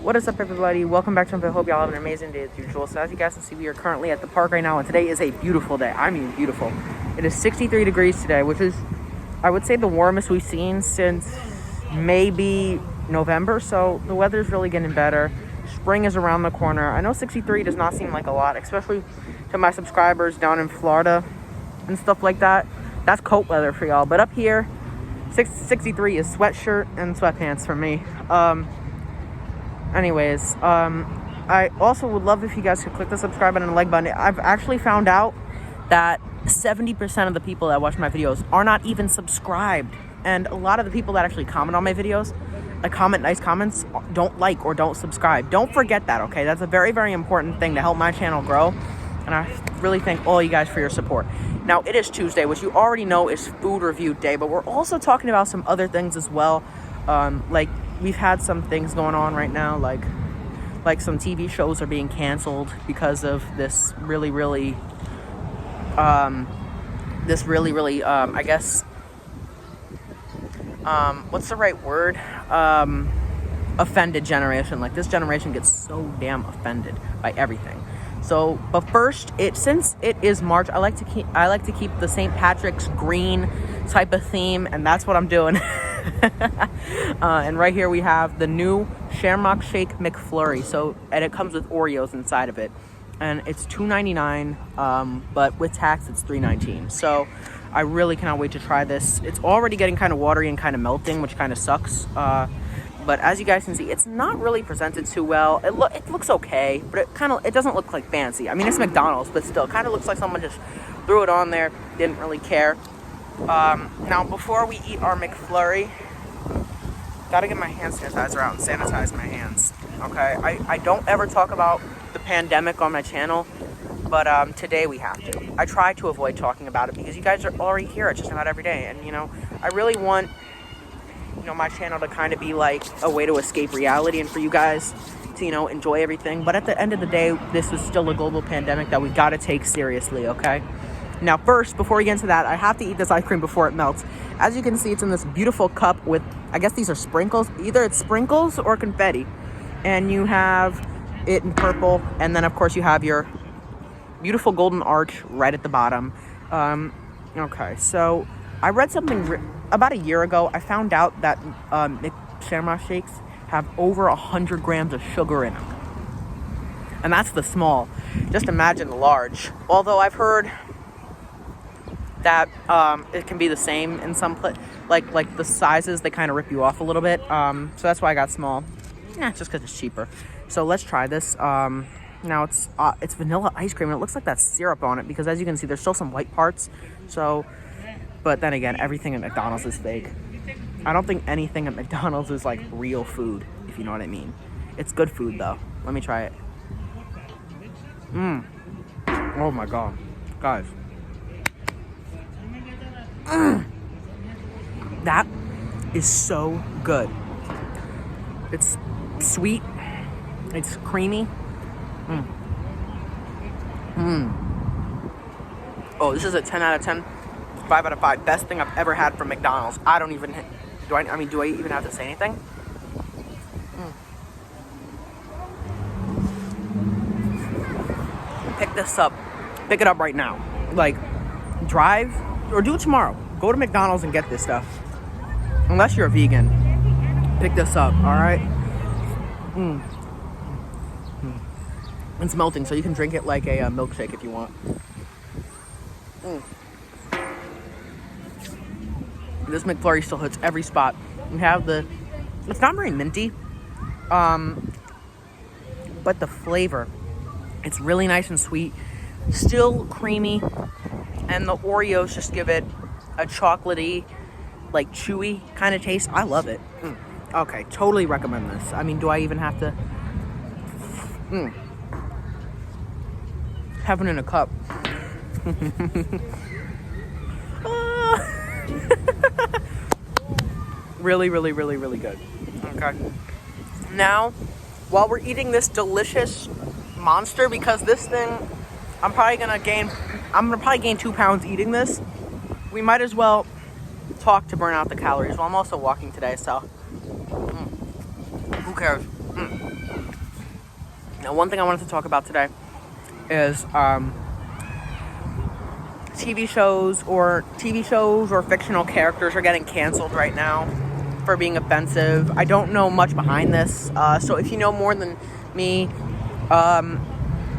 What is up, everybody? Welcome back to my. I hope y'all have an amazing day as usual. So as you guys can see, we are currently at the park right now, and today is a beautiful day. I mean beautiful. It is 63 degrees today, which is, I would say, the warmest we've seen since maybe November. So the weather's really getting better. Spring is around the corner. I know 63 does not seem like a lot, especially to my subscribers down in Florida and stuff like that. That's coat weather for y'all. But up here, 63 is sweatshirt and sweatpants for me. Anyways, I also would love if you guys could click the subscribe button and the like button. I've actually found out that 70% of the people that watch my videos are not even subscribed. And a lot of the people that actually comment on my videos, like comment nice comments, don't like or don't subscribe. Don't forget that, okay? That's a very, very important thing to help my channel grow. And I really thank all you guys for your support. Now, it is Tuesday, which you already know is food review day, but we're also talking about some other things as well. Like, we've had some things going on right now, like some TV shows are being canceled because of this really, I guess, what's the right word? Offended generation. Like, this generation gets so damn offended by everything. So, but first, since it is March, I like to keep the St. Patrick's green type of theme, and that's what I'm doing. And right here we have the new Shamrock Shake McFlurry. So, and it comes with Oreos inside of it, and it's $2.99, but with tax it's $3.19. So I really cannot wait to try this. It's already getting kind of watery and kind of melting, which kind of sucks. But as you guys can see, it's not really presented too well. It looks okay, but it doesn't look like fancy. I mean, it's McDonald's, but still, it kind of looks like someone just threw it on there, didn't really care. Now, before we eat our McFlurry, gotta get my hand sanitizer out and sanitize my hands. Okay, I don't ever talk about the pandemic on my channel, but today we have to. I try to avoid talking about it because you guys are already here just about every day, and I really want my channel to kind of be like a way to escape reality and for you guys to enjoy everything. But at the end of the day, this is still a global pandemic that we've got to take seriously. Okay, now first, before we get into that, I have to eat this ice cream before it melts. As you can see, it's in this beautiful cup with, I guess these are sprinkles. Either it's sprinkles or confetti. And you have it in purple. And then, of course, you have your beautiful golden arch right at the bottom. Okay, so I read something about a year ago. I found out that Shamrock Shakes have over 100 grams of sugar in them. And that's the small. Just imagine the large. Although I've heard that it can be the same in some like the sizes, they kind of rip you off a little bit. So that's why I got small. Yeah, just because it's cheaper. So let's try this. Now it's vanilla ice cream, and it looks like that's syrup on it because, as you can see, there's still some white parts. So, but then again, everything at McDonald's is fake. I don't think anything at McDonald's is like real food, if you know what I mean. It's good food though. Let me try it. Oh my god, guys. That is so good. It's sweet. It's creamy. Oh, this is a 10 out of 10. 5 out of 5. Best thing I've ever had from McDonald's. Do I even have to say anything? Pick this up. Pick it up right now. Like, drive or do it tomorrow. Go to McDonald's and get this stuff. Unless you're a vegan, pick this up, all right? It's melting, so you can drink it like a milkshake if you want. This McFlurry still hits every spot. We have it's not very minty, but the flavor, it's really nice and sweet, still creamy, and the Oreos just give it a chocolatey, like chewy kind of taste. I love it. Okay, totally recommend this. I mean, do I even have to? Have it in a cup. Really, really, really, really good. Okay. Now, while we're eating this delicious monster, because this thing, I'm probably gonna gain 2 pounds eating this. We might as well talk to burn out the calories. Well, I'm also walking today, so who cares? Now, one thing I wanted to talk about today is TV shows or fictional characters are getting canceled right now for being offensive. I don't know much behind this, so if you know more than me,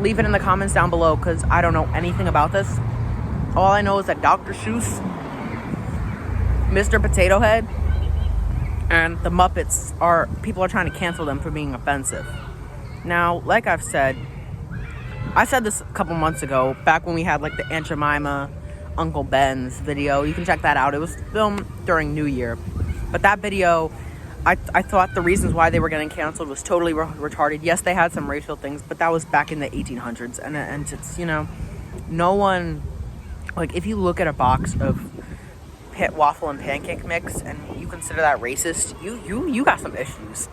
leave it in the comments down below, because I don't know anything about this. All I know is that Dr. Seuss, Mr. Potato Head, and the Muppets people are trying to cancel them for being offensive. Now, like I said this a couple months ago, back when we had like the Aunt Jemima, Uncle Ben's video. You can check that out. It was filmed during New Year. But that video, I thought the reasons why they were getting canceled was totally retarded. Yes, they had some racial things, but that was back in the 1800s. And it's, no one, like, if you look at a box of waffle and pancake mix and you consider that racist, you got some issues.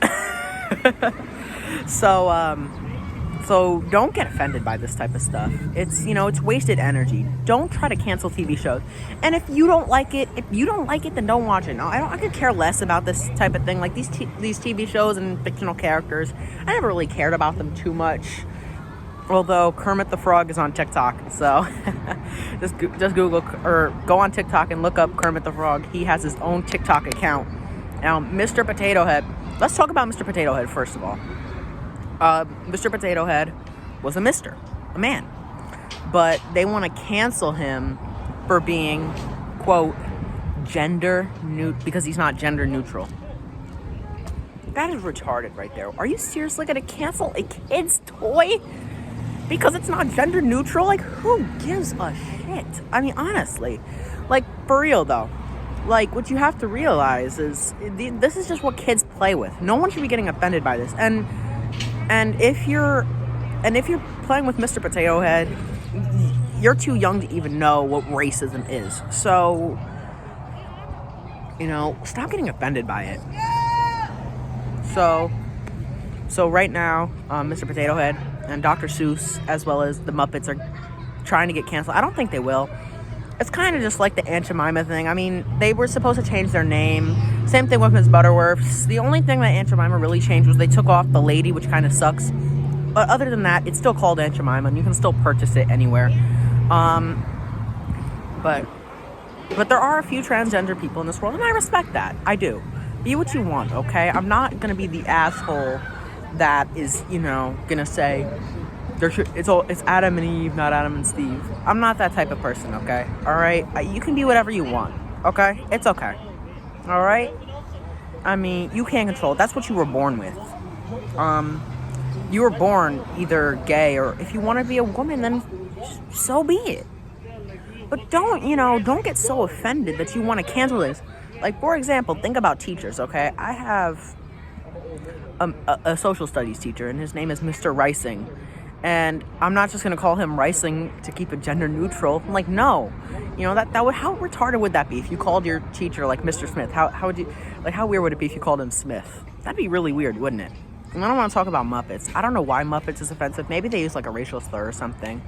So don't get offended by this type of stuff. It's wasted energy. Don't try to cancel TV shows. And if you don't like it, then don't watch it. No, I could care less about this type of thing. Like these TV shows and fictional characters, I never really cared about them too much. Although Kermit the Frog is on TikTok, so just Google or go on TikTok and look up Kermit the Frog. He has his own TikTok account. Now, Mr. Potato Head. Let's talk about Mr. Potato Head first of all. Mr. Potato Head was a man. But they want to cancel him for being, quote, because he's not gender neutral. That is retarded right there. Are you seriously going to cancel a kid's toy because it's not gender neutral? Like, who gives a shit? I mean, honestly. Like, for real, though. Like, what you have to realize is this is just what kids play with. No one should be getting offended by this. And if you're playing with Mr. Potato Head, you're too young to even know what racism is. So, stop getting offended by it. So right now, Mr. Potato Head and Dr. Seuss, as well as the Muppets, are trying to get canceled. I don't think they will. It's kind of just like the Aunt Jemima thing. I mean, they were supposed to change their name. Same thing with Ms. Butterworth's. The only thing that Aunt Jemima really changed was they took off the lady, which kind of sucks. But other than that, it's still called Aunt Jemima, and you can still purchase it anywhere. But there are a few transgender people in this world, and I respect that. I do. Be what you want, okay? I'm not going to be the asshole that is, going to say, it's Adam and Eve, not Adam and Steve. I'm not that type of person, okay? All right? You can be whatever you want, okay? It's okay. All right? I mean, you can't control it. That's what you were born with. You were born either gay, or if you want to be a woman, then so be it. But don't get so offended that you want to cancel this. Like, for example, think about teachers, okay? I have a social studies teacher, and his name is Mr. Rising. And I'm not just going to call him Rising to keep it gender neutral. I'm like, no. That would, how retarded would that be if you called your teacher like Mr. Smith? How would you, like, how weird would it be if you called him Smith? That'd be really weird, wouldn't it? And I don't want to talk about Muppets. I don't know why Muppets is offensive. Maybe they use like a racial slur or something.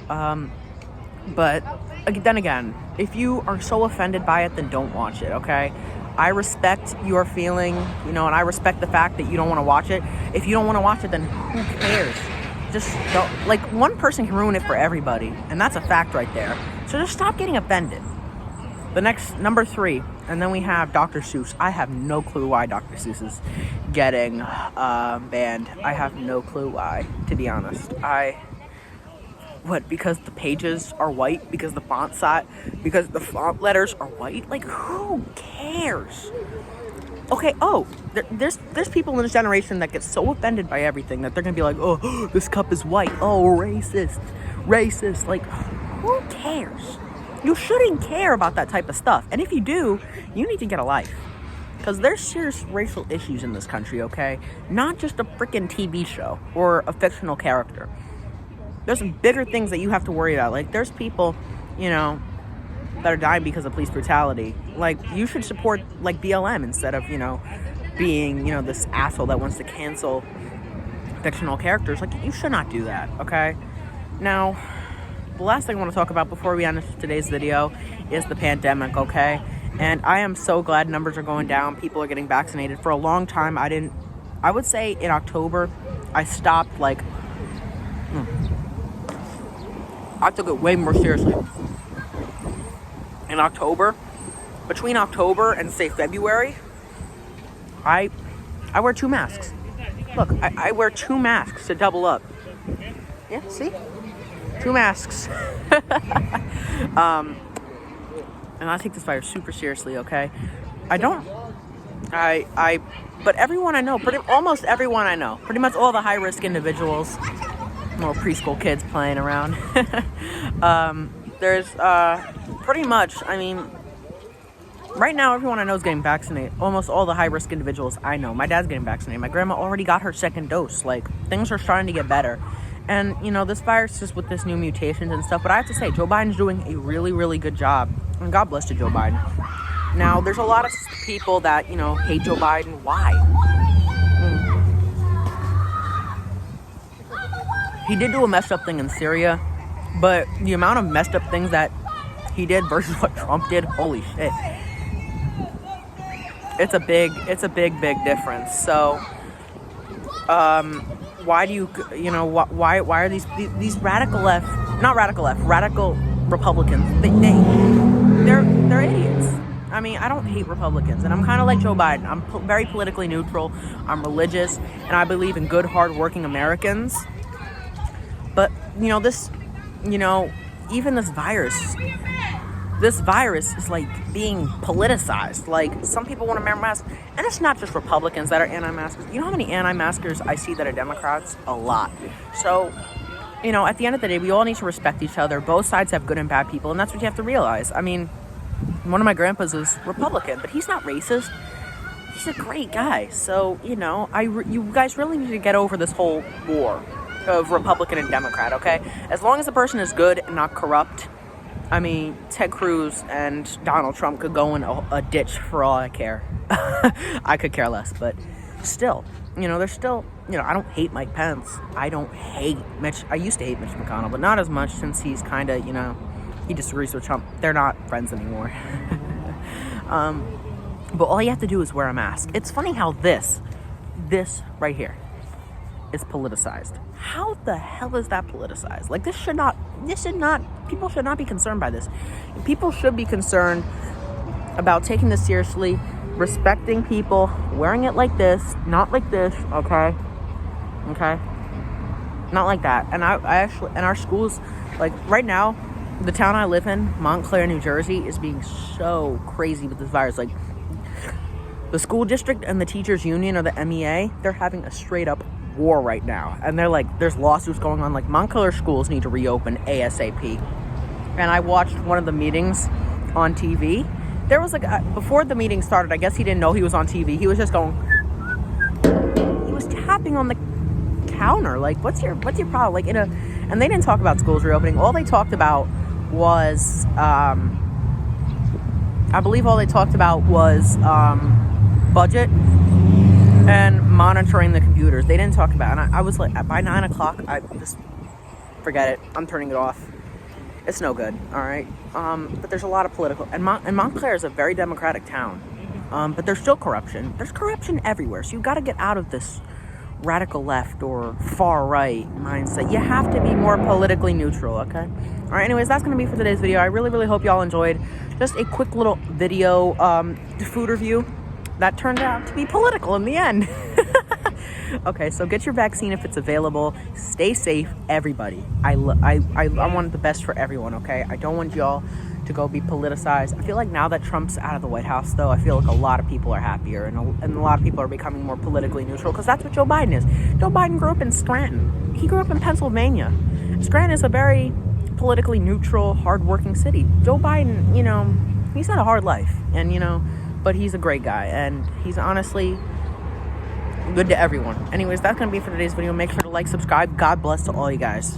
But then again, if you are so offended by it, then don't watch it, okay? I respect your feeling, and I respect the fact that you don't want to watch it. If you don't want to watch it, then who cares? Just don't, like, one person can ruin it for everybody, and that's a fact right there. So just stop getting offended. The next, number 3, and then we have Dr. Seuss. I have no clue why Dr. Seuss is getting banned. I have no clue why, to be honest. Because the pages are white? Because the font size? Because the font letters are white? Like, who cares? Okay, there's people in this generation that get so offended by everything that they're gonna be like, oh, this cup is white. Oh, racist. Like, who cares? You shouldn't care about that type of stuff. And if you do, you need to get a life. Because there's serious racial issues in this country, okay? Not just a freaking TV show or a fictional character. There's bigger things that you have to worry about. Like, there's people, that are dying because of police brutality. Like, you should support, like, BLM instead of, being, this asshole that wants to cancel fictional characters. Like, you should not do that, okay? Now, the last thing I want to talk about before we end today's video is the pandemic, okay? And I am so glad numbers are going down. People are getting vaccinated. For a long time, I would say in October, I stopped, like, I took it way more seriously. In October, between October and say February, I wear 2 masks. Look, I wear 2 masks to double up. Yeah, see? 2 masks. And I take this virus super seriously, okay? But everyone I know, almost everyone I know, pretty much all the high-risk individuals, little preschool kids playing around. There's pretty much, I mean, right now everyone I know is getting vaccinated. Almost all the high-risk individuals I know. My dad's getting vaccinated. My grandma already got her 2nd dose. Like, things are starting to get better. And, you know, this virus is with this new mutations and stuff. But I have to say, Joe Biden's doing a really, really good job. And God bless to Joe Biden. Now, there's a lot of people that, you know, hate Joe Biden. Why? He did do a messed up thing in Syria. But the amount of messed up things that he did versus what Trump did, holy shit. It's a big difference. So, why do why are these radical radical Republicans? They're idiots. I mean, I don't hate Republicans, and I'm kind of like Joe Biden. I'm very politically neutral. I'm religious, and I believe in good, hardworking Americans. But even this virus is like being politicized. Like, some people want to wear masks, and it's not just Republicans that are anti-maskers. You know how many anti-maskers I see that are Democrats? A lot. So, at the end of the day, we all need to respect each other. Both sides have good and bad people, and that's what you have to realize. I mean, one of my grandpas is Republican, but he's not racist. He's a great guy. So, you guys really need to get over this whole war of Republican and Democrat, okay? As long as the person is good and not corrupt. I mean, Ted Cruz and Donald Trump could go in a ditch for all I care. I could care less, but still, there's still, I don't hate Mike Pence. I don't hate Mitch. I used to hate Mitch McConnell, but not as much since he's kind of, he disagrees with Trump. They're not friends anymore. But all you have to do is wear a mask. It's funny how this right here is politicized. How the hell is that politicized? Like, people should not be concerned by this. People should be concerned about taking this seriously, respecting people, wearing it like this, not like this, okay? Not like that. And I actually, and our schools, like right now, the town I live in, Montclair, New Jersey, is being so crazy with this virus. Like, the school district and the teachers union, or the MEA, they're having a straight up war right now, and they're like, there's lawsuits going on. Like, Montclair schools need to reopen ASAP. And I watched one of the meetings on TV. There was like before the meeting started, I guess he didn't know he was on TV. He was just going, he was tapping on the counter, like, what's your problem? Like, and they didn't talk about schools reopening. All they talked about was budget and monitoring the computers. They didn't talk about it. And I was like, by 9 o'clock, I just, forget it. I'm turning it off. It's no good, all right? But there's a lot of political, and Montclair is a very democratic town. But there's still corruption. There's corruption everywhere. So you've got to get out of this radical left or far right mindset. You have to be more politically neutral, okay? All right, anyways, that's going to be for today's video. I really, really hope y'all enjoyed just a quick little video food review that turned out to be political in the end. Okay, so get your vaccine if it's available. Stay safe, everybody. I want the best for everyone, okay? I don't want y'all to go be politicized. I feel like now that Trump's out of the White House, though, I feel like a lot of people are happier, and a lot of people are becoming more politically neutral, because that's what Joe Biden is. Joe Biden grew up in Scranton. He grew up in Pennsylvania. Scranton is a very politically neutral, hardworking city. Joe Biden, he's had a hard life, and, but he's a great guy, and he's honestly good to everyone. Anyways, that's going to be for today's video. Make sure to like, subscribe. God bless to all you guys.